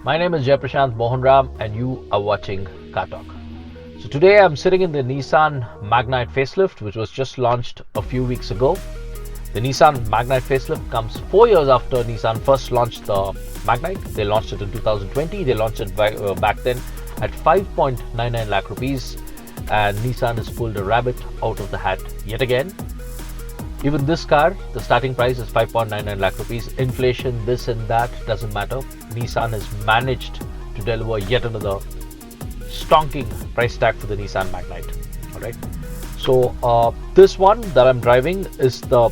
My name is Jayaprashant Mohanram and you are watching Car Talk. So today I'm sitting in the Nissan Magnite facelift, which was just launched a few weeks ago. The Nissan Magnite facelift comes 4 years after Nissan first launched the Magnite. They launched it in 2020. They launched it back then at 5.99 lakh rupees, and Nissan has pulled a rabbit out of the hat yet again. Even this car, the starting price is 5.99 lakh rupees. Inflation, this and that, doesn't matter. Nissan has managed to deliver yet another stonking price tag for the Nissan Magnite. Alright. So this one that I'm driving is the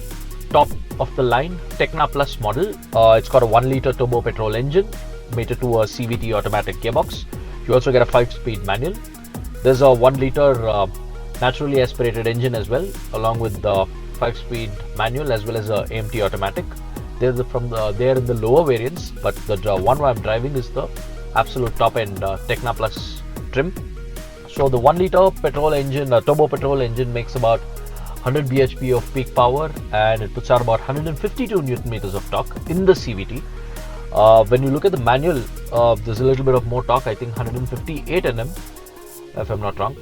top of the line Tecna Plus model. It's got a 1 litre turbo petrol engine mated to a CVT automatic gearbox. You also get a 5-speed manual. There's a 1 litre naturally aspirated engine as well, along with the 5-speed manual as well as a AMT automatic. They're in the lower variants, but the one I'm driving is the absolute top end Tecna Plus trim. So the 1 litre petrol engine, turbo petrol engine, makes about 100 bhp of peak power, and it puts out about 152 Newton meters of torque in the CVT. When you look at the manual, there's a little bit of more torque, I think 158 Nm, if I'm not wrong.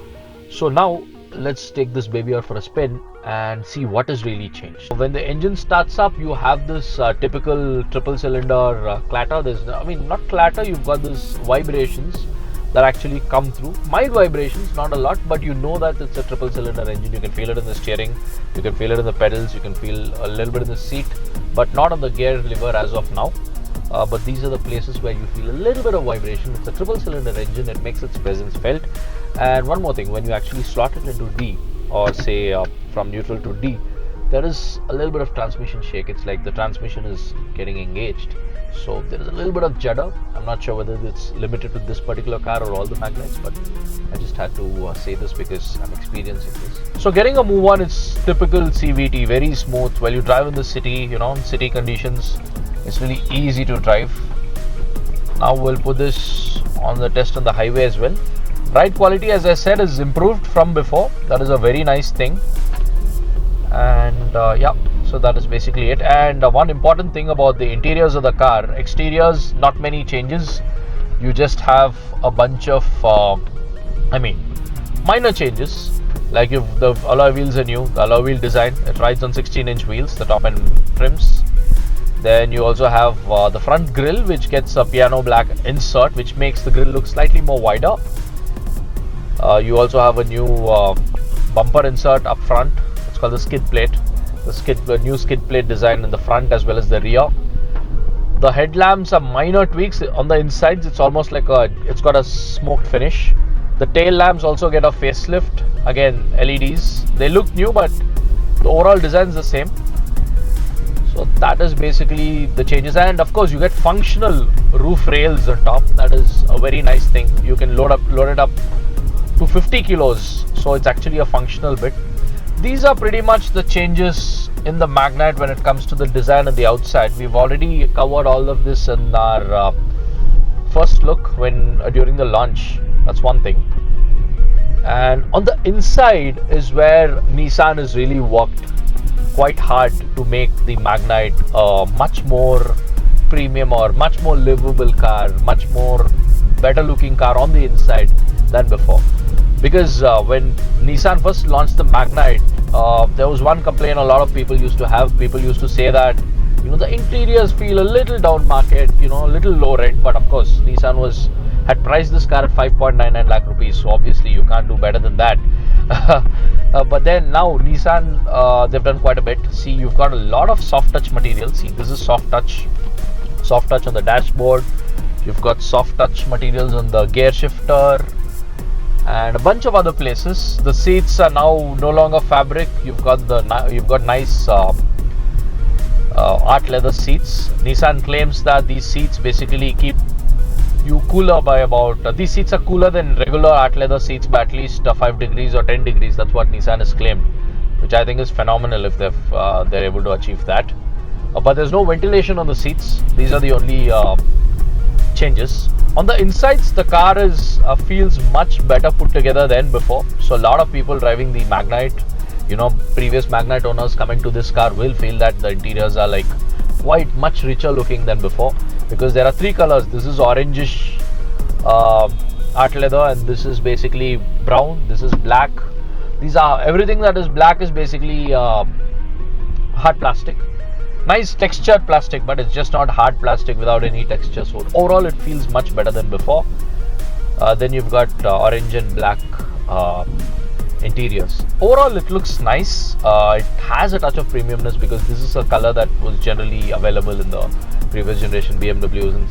So now let's take this baby out for a spin and see what has really changed. When the engine starts up, you have this typical triple cylinder clatter. Not clatter, you've got these vibrations that actually come through. Mild vibrations, not a lot, but you know that it's a triple cylinder engine. You can feel it in the steering, you can feel it in the pedals, you can feel a little bit in the seat, but not on the gear lever as of now. But these are the places where you feel a little bit of vibration. It's a triple cylinder engine, it makes its presence felt. And one more thing, when you actually slot it into D, or say from neutral to D, there is a little bit of transmission shake. It's like the transmission is getting engaged. So there is a little bit of judder. I'm not sure whether it's limited to this particular car or all the Magnites, but I just had to say this because I'm experiencing this. So getting a move on, it's typical CVT, very smooth. While you drive in the city, city conditions, it's really easy to drive. Now we'll put this on the test on the highway as well. Ride quality, as I said, is improved from before. That is a very nice thing. And yeah, so that is basically it. And one important thing about the interiors of the car: exteriors, not many changes. You just have a bunch of minor changes, like if the alloy wheels are new, the alloy wheel design, it rides on 16-inch wheels, the top end trims. Then you also have the front grille, which gets a piano black insert, which makes the grille look slightly more wider. You also have a new bumper insert up front. It's called the skid plate. The new skid plate design in the front as well as the rear. The headlamps are minor tweaks on the insides. It's almost like it's got a smoked finish. The tail lamps also get a facelift. Again, LEDs. They look new, but the overall design is the same. So that is basically the changes. And of course, you get functional roof rails on top. That is a very nice thing. You can load it up to 50 kilos. So it's actually a functional bit. These are pretty much the changes in the Magnite when it comes to the design and the outside. We've already covered all of this in our first look during the launch. That's one thing. And on the inside is where Nissan has really worked quite hard to make the Magnite a much more premium or much more livable car, much more better looking car on the inside than before. Because when Nissan first launched the Magnite, there was one complaint a lot of people used to have. People used to say that the interiors feel a little down market, a little low rent. But of course, Nissan had priced this car at 5.99 lakh rupees, so obviously you can't do better than that. But then now Nissan, they've done quite a bit. See, you've got a lot of soft touch material. See, this is soft touch on the dashboard. You've got soft touch materials on the gear shifter and a bunch of other places. The seats are now no longer fabric. You've got nice art leather seats. Nissan claims that these seats basically keep you cooler by about these seats are cooler than regular art leather seats by at least 5 degrees or 10 degrees. That's what Nissan has claimed, which I think is phenomenal if they're able to achieve that. But there's no ventilation on the seats. These are the only changes. On the insides, the car feels much better put together than before. So a lot of people driving the Magnite, previous Magnite owners coming to this car will feel that the interiors are like quite much richer looking than before. because there are three colors. This is orangish art leather, and this is basically brown. This is black. These are everything that is black is basically hard plastic. Nice textured plastic, but it's just not hard plastic without any texture. So overall, it feels much better than before. Then you've got orange and black interiors. Overall, it looks nice. It has a touch of premiumness because this is a color that was generally available in the previous generation BMWs and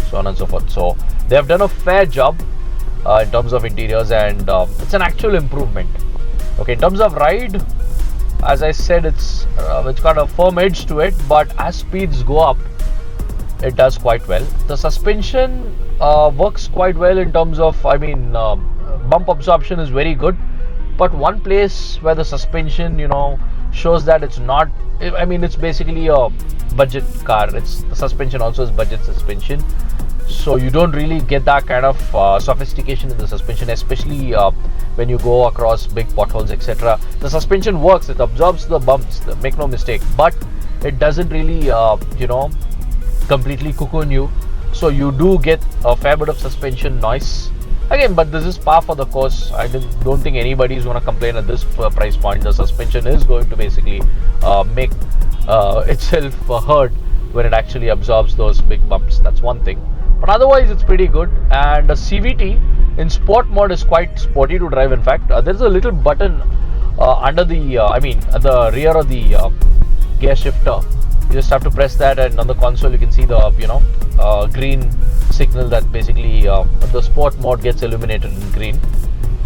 so on and so forth. So they have done a fair job in terms of interiors, and it's an actual improvement. Okay, in terms of ride, as I said, it's got a firm edge to it, but as speeds go up, it does quite well. The suspension works quite well in terms of, bump absorption is very good, but one place where the suspension, shows that it's not, it's basically a budget car. The suspension also is budget suspension, so you don't really get that kind of sophistication in the suspension, especially when you go across big potholes, etc. The suspension works, it absorbs the bumps, make no mistake, but it doesn't really completely cocoon you, so you do get a fair bit of suspension noise again. But this is par for the course. I don't think anybody is going to complain at this price point. The suspension is going to basically make itself heard when it actually absorbs those big bumps. That's one thing, but otherwise it's pretty good. And the CVT in sport mode is quite sporty to drive. In fact, there's a little button under the at the rear of the gear shifter. You just have to press that, and on the console you can see the green signal that basically the sport mode gets illuminated in green.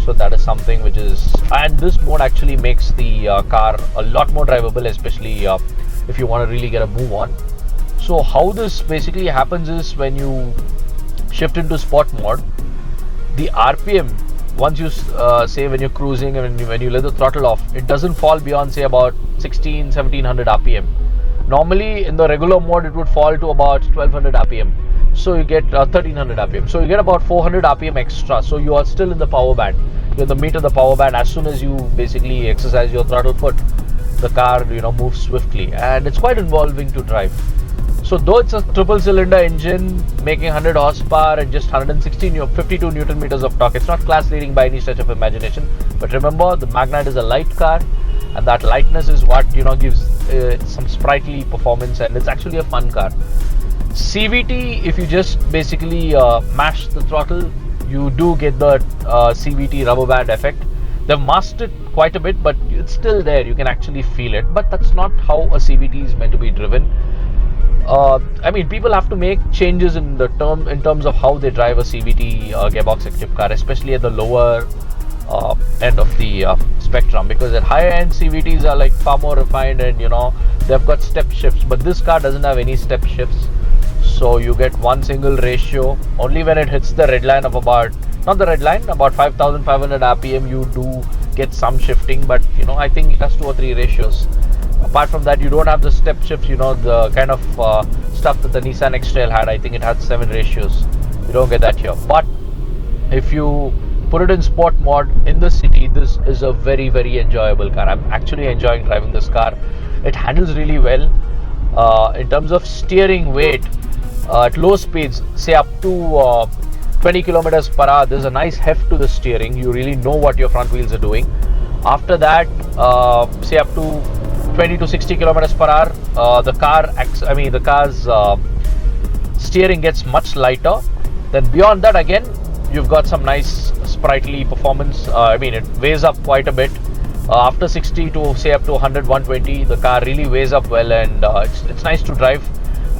So that is something which is, and this mode actually makes the car a lot more drivable, especially if you want to really get a move on. So how this basically happens is, when you shift into sport mode, the RPM, once you say when you're cruising and when you let the throttle off, it doesn't fall beyond, say, about 1700 RPM. Normally in the regular mode it would fall to about 1200 RPM, so you get 1300 RPM, so you get about 400 RPM extra. So you are still in the power band, you're in the meat of the power band. As soon as you basically exercise your throttle foot, the car moves swiftly, and it's quite involving to drive. So though it's a triple cylinder engine making 100 horsepower and just 52 Newton meters of torque, it's not class leading by any stretch of imagination. But remember, the Magnite is a light car, and that lightness is what gives some sprightly performance, and it's actually a fun car. CVT, if you just basically mash the throttle, you do get the CVT rubber band effect. They've masked it quite a bit, but it's still there, you can actually feel it. But that's not how a CVT is meant to be driven. People have to make changes in terms of how they drive a CVT gearbox equipped car, especially at the lower end of the spectrum, because at higher end CVTs are like far more refined, and they've got step shifts, but this car doesn't have any step shifts. So you get one single ratio. Only when it hits the red line of about 5500 RPM, you do get some shifting, but I think it has 2 or 3 ratios. Apart from that, you don't have the step shifts, the kind of stuff that the Nissan X-Trail had. I think it had 7 ratios. You don't get that here. But if you put it in sport mode in the city, this is a very, very enjoyable car. I'm actually enjoying driving this car. It handles really well. In terms of steering weight, at low speeds, say up to 20 kilometers per hour, there's a nice heft to the steering. You really know what your front wheels are doing. After that, say up to 20 to 60 kilometers per hour, the car's steering gets much lighter. Then beyond that, again, you've got some nice sprightly performance. It weighs up quite a bit. After 60 to say up to 100, 120, the car really weighs up well, and it's nice to drive.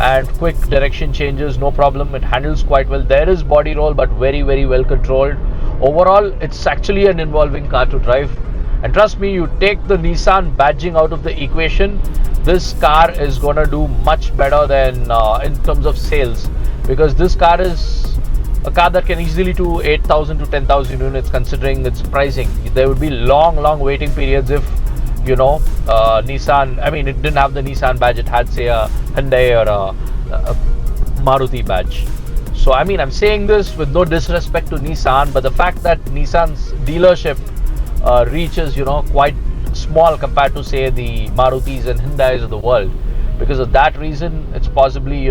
And quick direction changes, no problem. It handles quite well. There is body roll, but very, very well controlled. Overall, it's actually an involving car to drive. And trust me, you take the Nissan badging out of the equation, this car is going to do much better than in terms of sales, because this car is a car that can easily do 8,000 to 10,000 units considering its pricing. There would be long waiting periods if Nissan, it didn't have the Nissan badge, it had, say, a Hyundai or a Maruti badge. So I'm saying this with no disrespect to Nissan, but the fact that Nissan's dealership reach is quite small compared to, say, the Marutis and Hyundais of the world. Because of that reason, it's possibly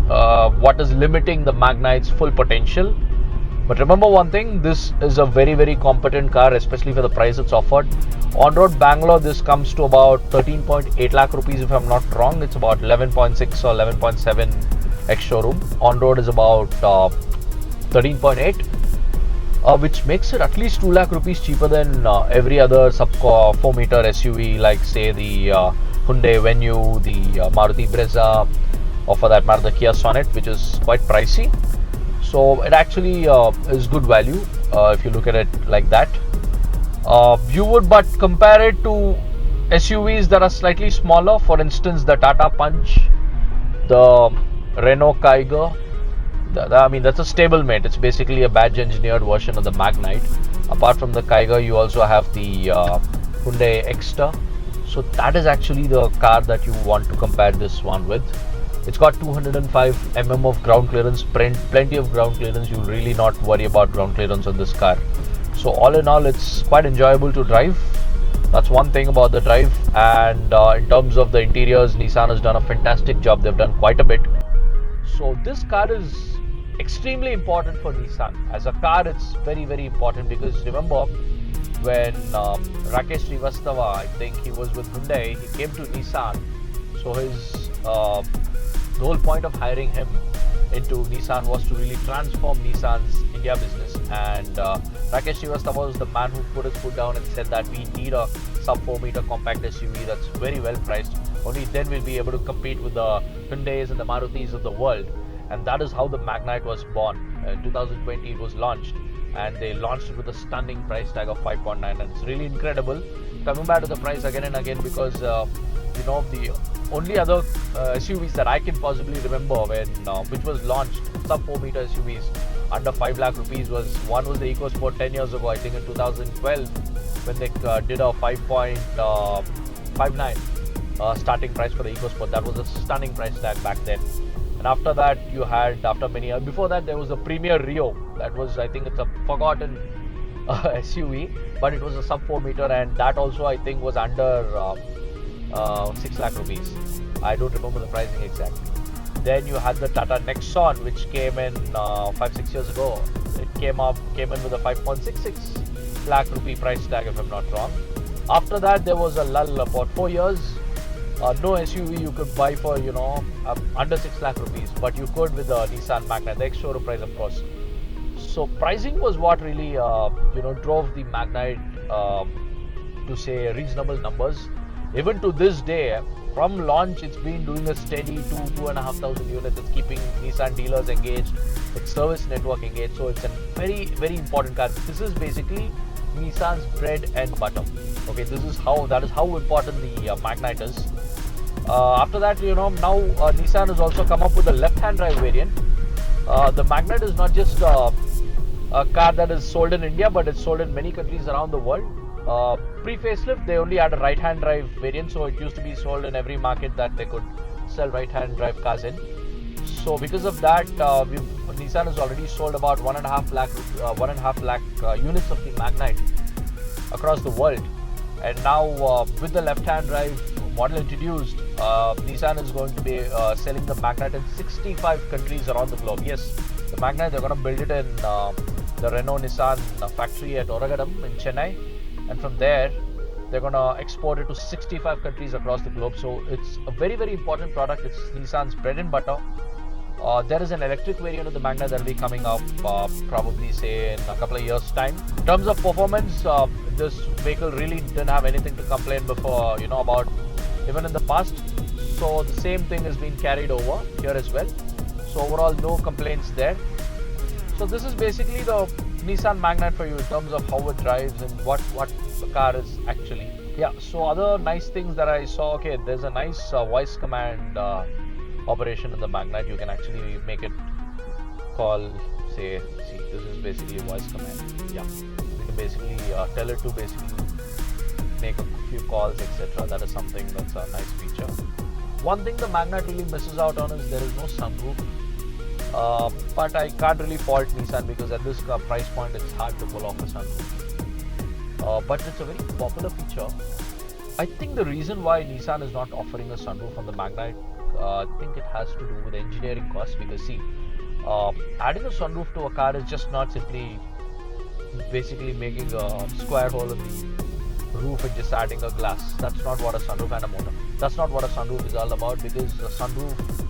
what is limiting the Magnite's full potential. But remember one thing, this is a very, very competent car, especially for the price it's offered. On road Bangalore, this comes to about 13.8 lakh rupees if I'm not wrong. It's about 11.6 or 11.7 ex showroom. On road is about 13.8, which makes it at least 2 lakh rupees cheaper than every other sub 4 meter SUV, like say the Hyundai Venue, the Maruti Brezza, or for that matter the Kia Sonet, which is quite pricey. So it actually is good value if you look at it like that. You would but compare it to SUVs that are slightly smaller, for instance the Tata Punch, the Renault Kiger. I mean, that's a stablemate. It's basically a badge engineered version of the Magnite. Apart from the Kiger, you also have the Hyundai Exter. So that is actually the car that you want to compare this one with. It's got 205 mm of ground clearance, plenty of ground clearance. You'll really not worry about ground clearance on this car. So all in all, it's quite enjoyable to drive. That's one thing about the drive. And in terms of the interiors, Nissan has done a fantastic job. They've done quite a bit. So this car is extremely important for Nissan. As a car, it's very, very important, because remember when Rakesh Srivastava, I think he was with Hyundai, he came to Nissan. So his the whole point of hiring him into Nissan was to really transform Nissan's India business. And Rakesh Srivastava was the man who put his foot down and said that we need a sub 4 meter compact SUV that's very well priced. Only then we'll be able to compete with the Hyundais and the Marutis of the world. And that is how the Magnite was born. In 2020 it was launched, and they launched it with a stunning price tag of 5.9, and it's really incredible. Coming back to the price again and again, because you know, the only other SUVs that I can possibly remember when which was launched, sub 4 meter SUVs under 5 lakh rupees, was one was the EcoSport 10 years ago, I think in 2012, when they did a 5.59 starting price for the EcoSport. That was a stunning price tag back then. And after that, you had, after many years, before that, there was a Premier Rio. That was, I think it's a forgotten SUV, but it was a sub 4 meter, and that also, I think, was under 6 lakh rupees. I don't remember the pricing exactly. Then you had the Tata Nexon, which came in 5-6 years ago. It came in with a 5.66 lakh rupee price tag, if I'm not wrong. After that, there was a lull about 4 years. No SUV you could buy for, you know, under 6 lakh rupees, but you could with the Nissan Magnite, the ex-showroom price, of course. So pricing was what really, you know, drove the Magnite to say reasonable numbers. Even to this day, from launch, it's been doing a steady 2,500 units. It's keeping Nissan dealers engaged, its service network engaged. So it's a very, very important car. This is basically Nissan's bread and butter. Okay, that is how important the Magnite is. After that, you know, now Nissan has also come up with a left-hand drive variant. The Magnite is not just a car that is sold in India, but it's sold in many countries around the world. Pre-facelift, they only had a right-hand drive variant, so it used to be sold in every market that they could sell right-hand drive cars in. So because of that, Nissan has already sold about 1.5 lakh units of the Magnite across the world. And now with the left-hand drive model introduced, Nissan is going to be selling the Magnite in 65 countries around the globe. Yes, the Magnite, they're going to build it in the Renault Nissan factory at Oragadam in Chennai, and from there they're going to export it to 65 countries across the globe. So it's a very, very important product. It's Nissan's bread and butter. There is an electric variant of the Magnite that will be coming up probably say in a couple of years time. In terms of performance, this vehicle really didn't have anything to complain before, you know, about even in the past. So the same thing has been carried over here as well. So overall, no complaints there. So this is basically the Nissan Magnite for you in terms of how it drives and what the car is actually. Yeah, so other nice things that I saw, okay, there's a nice voice command operation in the Magnite. You can actually make it call, say, see, this is basically a voice command. Yeah, you can basically tell it to basically make a few calls, etc. That is something that's a nice feature. One thing the Magnite really misses out on is there is no sunroof. But I can't really fault Nissan, because at this price point it's hard to pull off a sunroof. But it's a very popular feature. I think the reason why Nissan is not offering a sunroof on the Magnite I think it has to do with engineering costs, because see, adding a sunroof to a car is just not simply basically making a square hole in the roof and just adding a glass. That's not what a sunroof and a motor. That's not what a sunroof is all about, because a sunroof,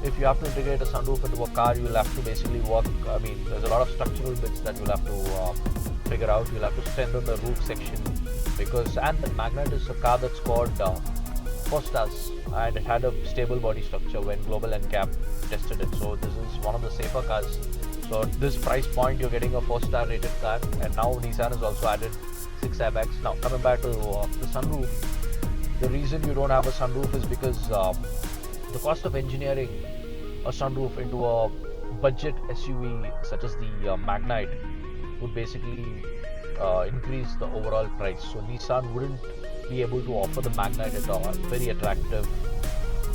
if you have to integrate a sunroof into a car, you'll have to basically work. I mean, there's a lot of structural bits that you'll have to figure out. You'll have to strengthen the roof section, because, and the Magnite is a car that scored 4 stars, and it had a stable body structure when Global NCAP tested it. So this is one of the safer cars. So at this price point, you're getting a 4-star rated car, and now Nissan has also added 6 airbags. Now coming back to the sunroof, the reason you don't have a sunroof is because the cost of engineering a sunroof into a budget SUV such as the Magnite would basically increase the overall price. So Nissan wouldn't be able to offer the Magnite at a very attractive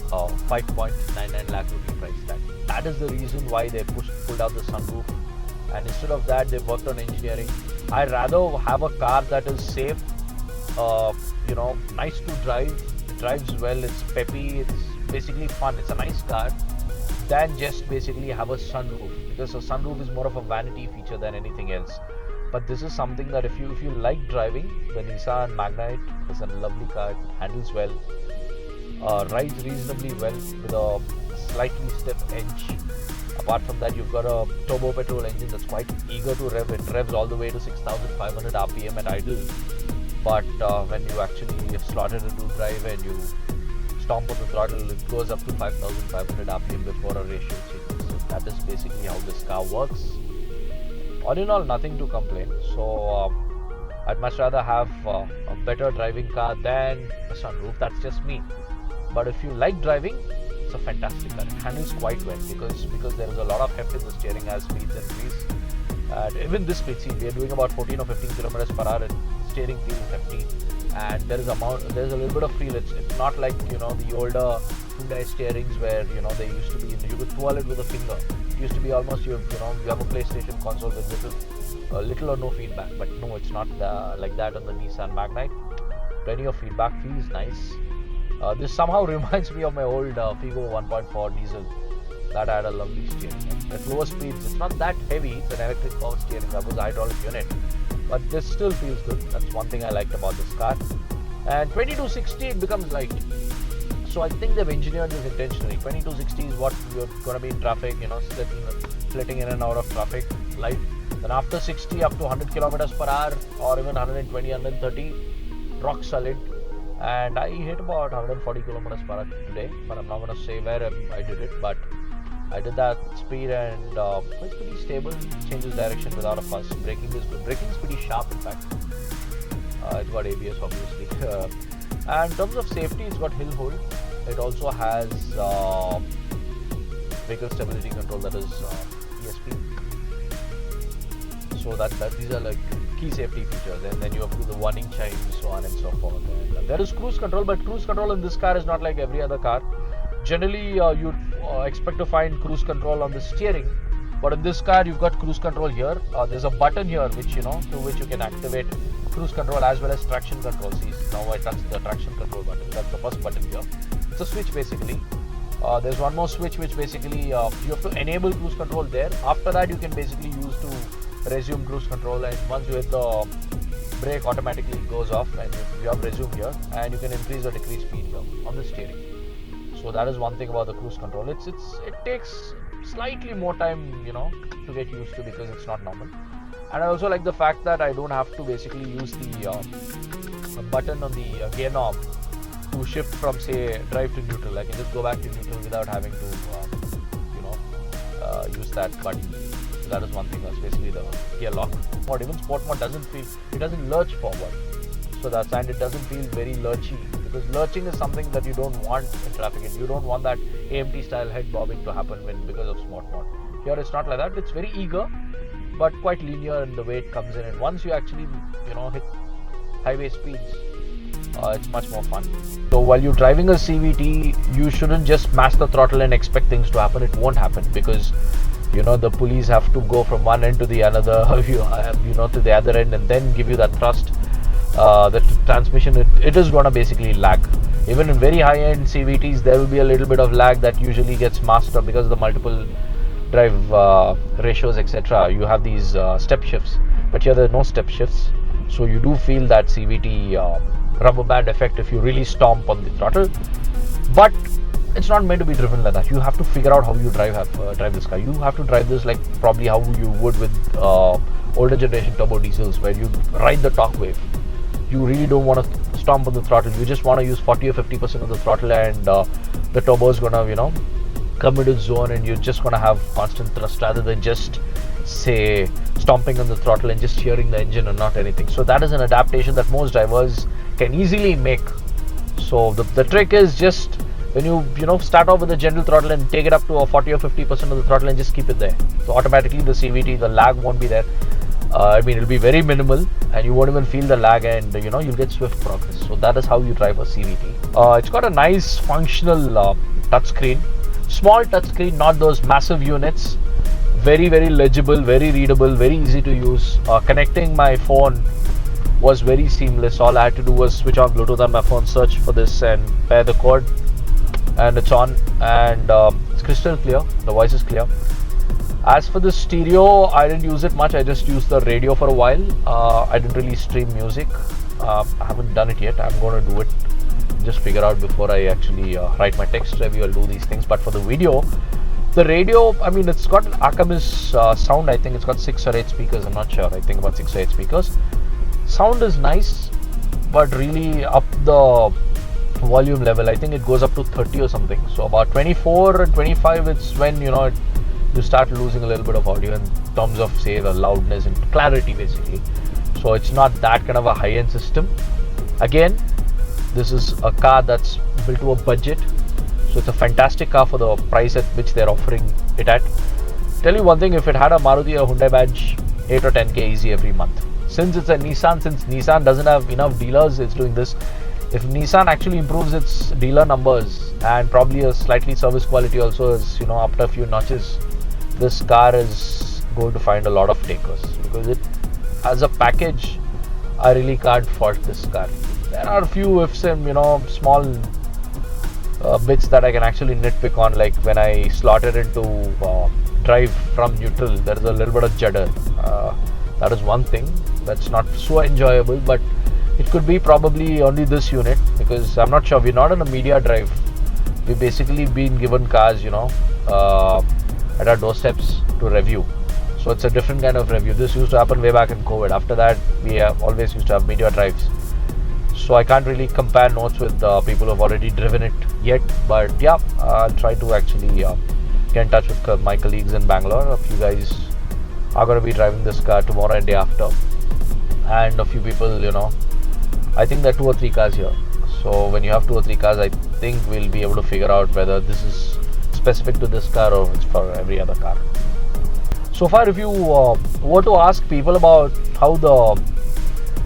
5.99 lakh rupee price tag. That is the reason why they pulled out the sunroof, and instead of that, they worked on engineering. I'd rather have a car that is safe, nice to drive, it drives well, it's peppy, it's basically fun, it's a nice car, than just basically have a sunroof, because a sunroof is more of a vanity feature than anything else. But this is something that if you like driving, the Nissan Magnite is a lovely car. It handles well, rides reasonably well with a slightly stiff edge. Apart from that, you've got a turbo petrol engine that's quite eager to rev. It revs all the way to 6,500 RPM at idle, but when you actually slot it into drive and you stomp on the throttle, it goes up to 5,500 RPM before a ratio changes. So that is basically how this car works. All in all, nothing to complain. So I'd much rather have a better driving car than a sunroof. That's just me. But if you like driving, it's a fantastic car. It handles quite well, because there is a lot of heft in the steering as speeds increase. And even this speed, see, we are doing about 14 or 15 kilometers per hour, and the steering feels hefty. And there's a little bit of feel. It's not like the older Hyundai steerings where they used to be. You could twirl it with a finger. It used to be almost you have a PlayStation console with little or no feedback. But no, it's not like that on the Nissan Magnite. Plenty of feedback, feels nice. This somehow reminds me of my old Figo 1.4 diesel that had a lovely steering. At lower speeds, it's not that heavy. It's an electric power steering. That was a hydraulic unit. But this still feels good. That's one thing I liked about this car. And 2260, it becomes light. So I think they've engineered this intentionally. 2260 is what you're going to be in traffic, slitting in and out of traffic, light. Then after 60 up to 100 kilometers per hour or even 120, 130, rock solid. And I hit about 140 kilometers per hour today, but I'm not going to say where I did it, but I did that speed, and it's pretty stable. It changes direction without a fuss. Braking is good. Braking is pretty sharp, in fact. It's got ABS, obviously. And in terms of safety, it's got hill hold. It also has vehicle stability control, that is ESP. So that these are like key safety features. And then you have the warning chimes, so on and so forth. And there is cruise control, but cruise control in this car is not like every other car. Generally, you'd expect to find cruise control on the steering, but in this car you've got cruise control here. There's a button here which through which you can activate cruise control as well as traction control. See, now I touch the traction control button. That's the first button here. It's a switch basically. There's one more switch which basically you have to enable cruise control there. After that, you can basically use to resume cruise control, and once you hit the brake, automatically it goes off and you have resume here, and you can increase or decrease speed here on the steering. So that is one thing about the cruise control. It takes slightly more time, to get used to, because it's not normal. And I also like the fact that I don't have to basically use the button on the gear knob to shift from, say, drive to neutral. I can just go back to neutral without having to, use that button. So that is one thing. That's basically the gear lock. But even sport mode doesn't lurch forward. So and it doesn't feel very lurchy, because lurching is something that you don't want in traffic, and you don't want that AMT style head bobbing to happen because of sport mode. Here it's not like that. It's very eager, but quite linear in the way it comes in. And once you actually hit highway speeds, it's much more fun. So while you're driving a CVT, you shouldn't just mash the throttle and expect things to happen. It won't happen, because the pulleys have to go from one end to the another, to the other end, and then give you that thrust. The transmission, it is going to basically lag. Even in very high-end CVTs, there will be a little bit of lag that usually gets masked up because of the multiple drive ratios, etc. You have these step shifts, but here there are no step shifts, so you do feel that CVT rubber band effect if you really stomp on the throttle. But it's not meant to be driven like that. You have to figure out how you drive this car. You have to drive this like probably how you would with older generation turbo diesels, where you ride the torque wave. You really don't want to stomp on the throttle. You just want to use 40 or 50% of the throttle, and the turbo is gonna, come into zone, and you're just gonna have constant thrust rather than just say stomping on the throttle and just hearing the engine and not anything. So that is an adaptation that most drivers can easily make. So the trick is just when you start off with a gentle throttle and take it up to a 40 or 50% of the throttle and just keep it there. So automatically the CVT, the lag won't be there. It'll be very minimal, and you won't even feel the lag, and you'll get swift progress. So that is how you drive a CVT. It's got a nice functional touchscreen, small touchscreen, not those massive units. Very, very legible, very readable, very easy to use. Connecting my phone was very seamless. All I had to do was switch on Bluetooth on my phone, search for this, and pair the cord, and it's on, and it's crystal clear. The voice is clear. As for the stereo, I didn't use it much. I just used the radio for a while. I didn't really stream music. I haven't done it yet. I'm going to do it. Just figure out before I actually write my text review. I'll do these things. But for the video, the radio, it's got an Akamis sound. I think it's got 6 or 8 speakers. I'm not sure. I think about 6 or 8 speakers. Sound is nice, but really up the volume level. I think it goes up to 30 or something. So about 24 and 25, it's when you start losing a little bit of audio in terms of, say, the loudness and clarity, basically. So it's not that kind of a high-end system. Again, this is a car that's built to a budget, so it's a fantastic car for the price at which they're offering it at. Tell you one thing, if it had a Maruti or Hyundai badge, 8 or 10k easy every month. Since it's a Nissan, since Nissan doesn't have enough dealers, it's doing this. If Nissan actually improves its dealer numbers and probably a slightly service quality also is, after a few notches, this car is going to find a lot of takers, because it, as a package, I really can't fault this car. There are a few ifs and small bits that I can actually nitpick on, like when I slot it into drive from neutral, there is a little bit of judder. That is one thing that's not so enjoyable, but it could be probably only this unit, because I'm not sure. We're not in a media drive. We've basically been given cars, at our doorsteps to review. So it's a different kind of review. This used to happen way back in COVID. After that, we have always used to have media drives. So I can't really compare notes with people who have already driven it yet. But yeah, I'll try to actually get in touch with my colleagues in Bangalore. A few guys are going to be driving this car tomorrow and day after. And a few people, I think there are 2 or 3 cars here. So when you have 2 or 3 cars, I think we'll be able to figure out whether this is specific to this car or it's for every other car. So far, if you were to ask people about how the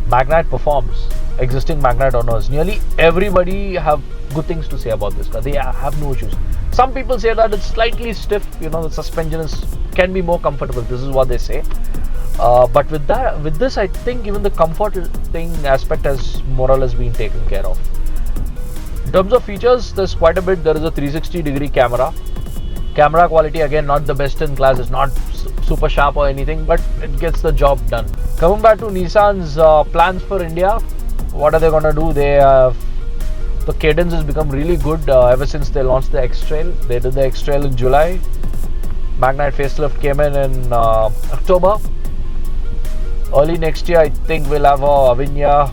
Magnite performs, existing Magnite owners, nearly everybody have good things to say about this car. They have no issues. Some people say that it's slightly stiff, the suspension can be more comfortable. This is what they say. But with this, I think even the comfort thing aspect has more or less been taken care of. In terms of features, there's quite a bit. There is a 360-degree camera. Camera quality, again, not the best in class. It's not super sharp or anything, but it gets the job done. Coming back to Nissan's plans for India, what are they going to do? The cadence has become really good ever since they launched the X-Trail. They did the X-Trail in July. Magnite facelift came in October. Early next year, I think we'll have a Avinya,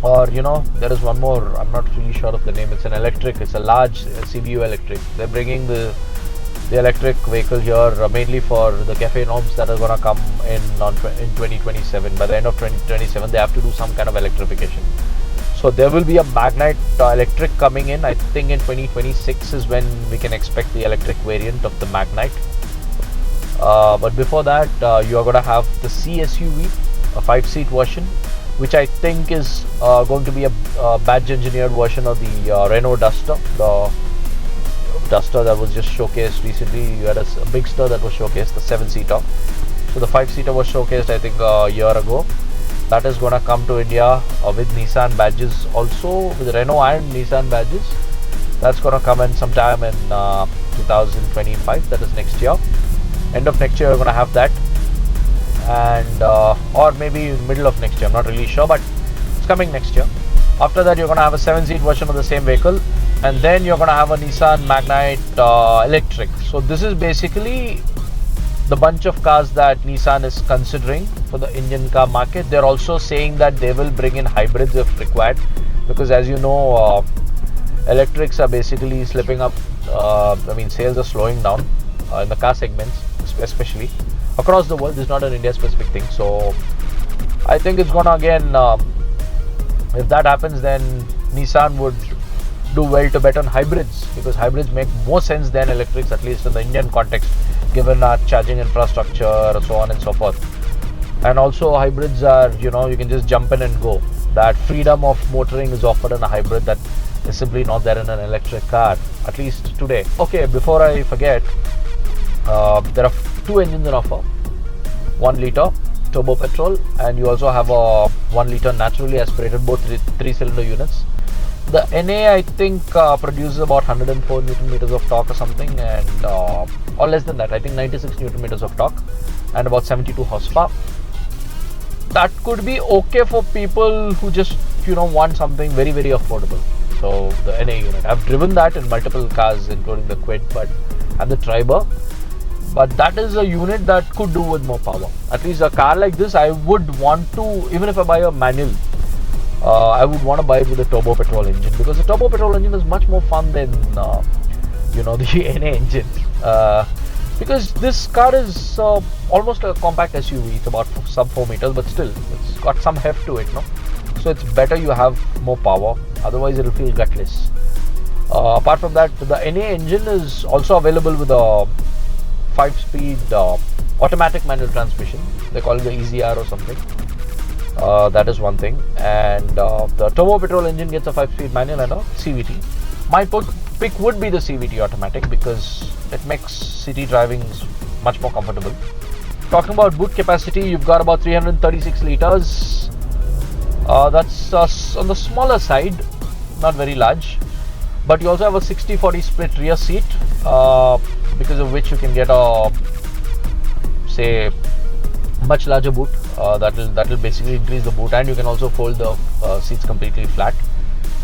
or there is one more. I'm not really sure of the name. It's an electric. It's a large CBU electric. They're bringing the electric vehicle here mainly for the cafe norms that are going to come in 2027. By the end of 2027, they have to do some kind of electrification. So there will be a Magnite electric coming in. I think in 2026 is when we can expect the electric variant of the Magnite. But before that, you are going to have the C-SUV, a 5-seat version, which I think is going to be a badge engineered version of the Renault Duster, the Duster that was just showcased recently. You had a Bigster that was showcased, the 7-seater. So the 5-seater was showcased, I think, a year ago. that is going to come to India with Nissan badges, also with Renault and Nissan badges. That's going to come in sometime in 2025, that is next year. End of next year we're going to have that, and or maybe middle of next year, I'm not really sure, but it's coming next year. After that you're going to have a 7-seat version of the same vehicle, and then you're going to have a Nissan Magnite electric. So this is basically the bunch of cars that Nissan is considering for the Indian car market. They're also saying that they will bring in hybrids if required, because as you know, electrics are basically slipping up. Sales are slowing down in the car segments, especially across the world. This is not an India specific thing. So I think it's gonna again, if that happens, then Nissan would do well to bet on hybrids, because hybrids make more sense than electrics, at least in the Indian context, given our charging infrastructure, so on and so forth. And also hybrids are, you can just jump in and go. That freedom of motoring is offered in a hybrid that is simply not there in an electric car, at least today. Okay, before I forget, there are 2 engines in offer. 1 liter turbo petrol, and you also have a 1 liter naturally aspirated, both 3-cylinder units. The NA, I think, produces about 104 Newton meters of torque or something, and or less than that, I think 96 Newton meters of torque and about 72 horsepower. That could be okay for people who just want something very, very affordable. So the NA unit, I've driven that in multiple cars, including the Quid, and the Triber. But that is a unit that could do with more power. At least a car like this, I would want to, even if I buy a manual, I would want to buy it with a turbo petrol engine, because the turbo petrol engine is much more fun than the NA engine. Because this car is almost a compact SUV. It's about sub 4 meters, but still it's got some heft to it, no? So it's better you have more power, otherwise it'll feel gutless. Apart from that, the NA engine is also available with a 5-speed automatic manual transmission. They call it the EZR or something. That is one thing. And the turbo petrol engine gets a 5-speed manual and a CVT. My pick would be the CVT automatic, because it makes city driving much more comfortable. Talking about boot capacity, you've got about 336 liters. That's on the smaller side, not very large. But you also have a 60-40 split rear seat, because of which you can get a, say, much larger boot. That will basically increase the boot, and you can also fold the seats completely flat.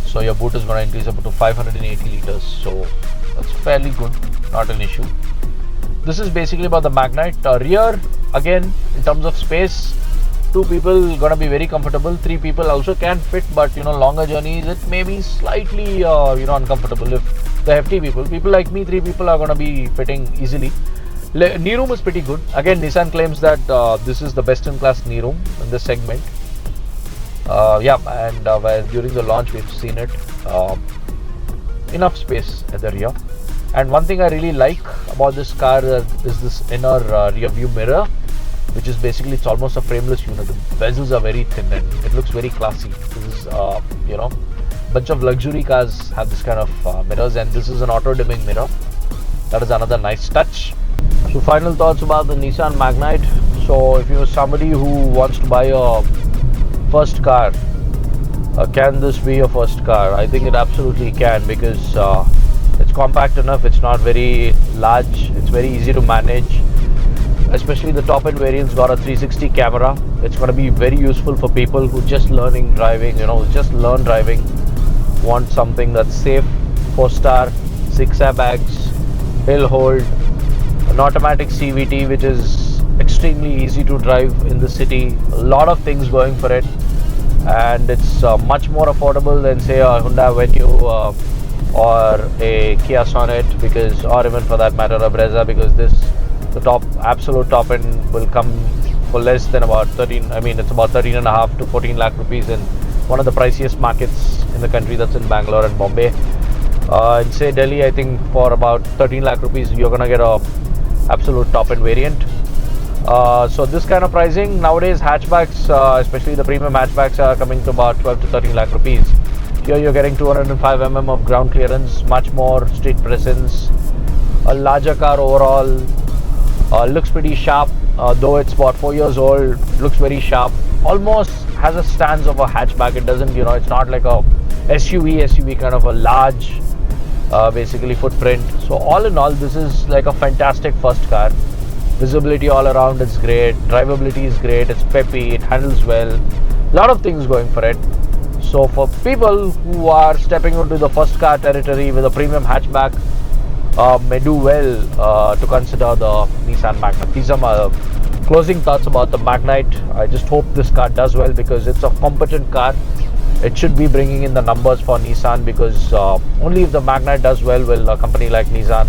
So your boot is going to increase up to 580 liters. So that's fairly good, not an issue. This is basically about the Magnite. Rear, again, in terms of space, 2 people going to be very comfortable. 3 people also can fit, but longer journeys, it may be slightly uncomfortable. If the hefty people like me, 3 people are going to be fitting easily. Knee room is pretty good. Again, Nissan claims that this is the best in class knee room in this segment. During the launch we've seen it. Enough space at the rear. And one thing I really like about this car is this inner rear view mirror, which is basically, it's almost a frameless unit. The bezels are very thin and it looks very classy. This is bunch of luxury cars have this kind of mirrors, and this is an auto dimming mirror. That is another nice touch. So final thoughts about the Nissan Magnite. So if you're somebody who wants to buy a first car, can this be your first car? I think it absolutely can, because it's compact enough, it's not very large, it's very easy to manage. Especially the top end variant's got a 360 camera. It's going to be very useful for people who just learning driving, just learn driving, want something that's safe, 4-star, 6 airbags, hill hold, an automatic CVT which is extremely easy to drive in the city. A lot of things going for it, and it's much more affordable than, say, a Hyundai Venue or a Kia Sonet, or even for that matter a Brezza, because the absolute top end will come for less than about it's about 13.5 to 14 lakh rupees in one of the priciest markets in the country, that's in Bangalore and Bombay. In, say, Delhi, I think for about 13 lakh rupees you're gonna get a absolute top end variant. So this kind of pricing nowadays, hatchbacks, especially the premium hatchbacks, are coming to about 12 to 13 lakh rupees. Here you're getting 205 mm of ground clearance, much more street presence, a larger car overall. Looks pretty sharp, though it's about 4 years old, looks very sharp. almost has a stance of a hatchback. It doesn't, it's not like a SUV kind of a large basically footprint. So all in all, this is like a fantastic first car. Visibility all around is great, drivability is great, it's peppy, it handles well, a lot of things going for it. So for people who are stepping into the first car territory with a premium hatchback, may do well to consider the Nissan Magnite. These are my closing thoughts about the Magnite. I just hope this car does well because it's a competent car. It should be bringing in the numbers for Nissan, because only if the Magnite does well will a company like Nissan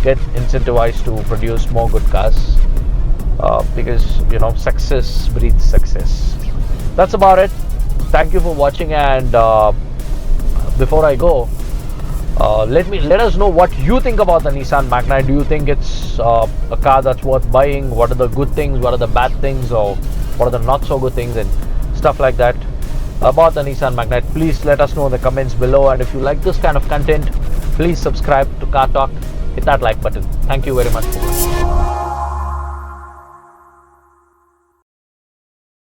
get incentivized to produce more good cars, because success breeds success. That's about it. Thank you for watching, and before I go, let us know what you think about the Nissan Magnite. Do you think it's a car that's worth buying? What are the good things, what are the bad things, or what are the not so good things, and stuff like that about the Nissan Magnite? Please let us know in the comments below, and if you like this kind of content, please subscribe to Car Talk. Hit that like button. Thank you very much for watching.